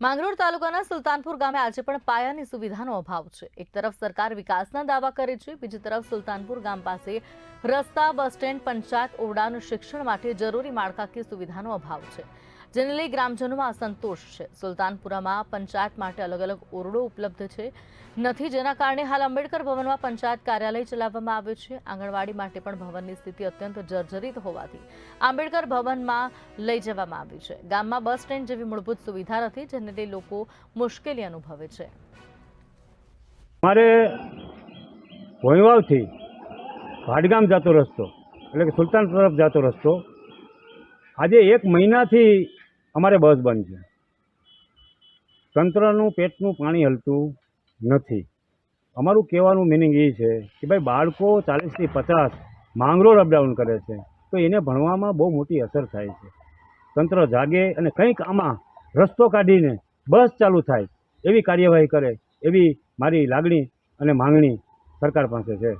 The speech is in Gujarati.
માંગરોળ તાલુકાના સુલતાનપુર ગામે આજે પણ પાયાની સુવિધાનો અભાવ છે। એક તરફ સરકાર વિકાસના દાવા કરે છે, બીજી તરફ સુલતાનપુર ગામ પાસે રસ્તા, બસ સ્ટેન્ડ, પંચાયત ઓરડા અને શિક્ષણ માટે જરૂરી માળખાકીય સુવિધાનો અભાવ છે, જેને લઈ ગ્રામજનોમાં અસંતોષ છે। સુલતાનપુરામાં પંચાયત માટે અલગ અલગ ઓરડો ઉપલબ્ધ નથી, જેના કારણે હાલ આંબેડકર ભવનમાં પંચાયત કાર્યાલય ચલાવવામાં આવ્યું છે। આંગણવાડી માટે પણ ભવનની સ્થિતિ અત્યંત જર્જરિત હોવાથી આંબેડકર ભવનમાં લઈ જવામાં આવ્યું છે। ગામમાં બસ સ્ટેન્ડ જેવી મૂળભૂત સુવિધા નથી, જેને લઈ લોકો મુશ્કેલી અનુભવે છે। અમારે ભોંયવાવથી ભાડગામ જતો રસ્તો એટલે કે સુલતાન તરફ જતો રસ્તો આજે 1 મહિનાથી અમારે બસ બંધ છે। તંત્રનું પેટનું પાણી હલતું નથી। અમારું કહેવાનું મિનિંગ એ છે કે ભાઈ બાળકો 40 થી 50 માંગરોળ અપડાઉન કરે છે, તો એને ભણવામાં બહુ મોટી અસર થાય છે। તંત્ર જાગે અને કંઈક આમાં રસ્તો કાઢીને બસ ચાલુ થાય એવી કાર્યવાહી કરે એવી મારી લાગણી અને માંગણી સરકાર પાસે છે।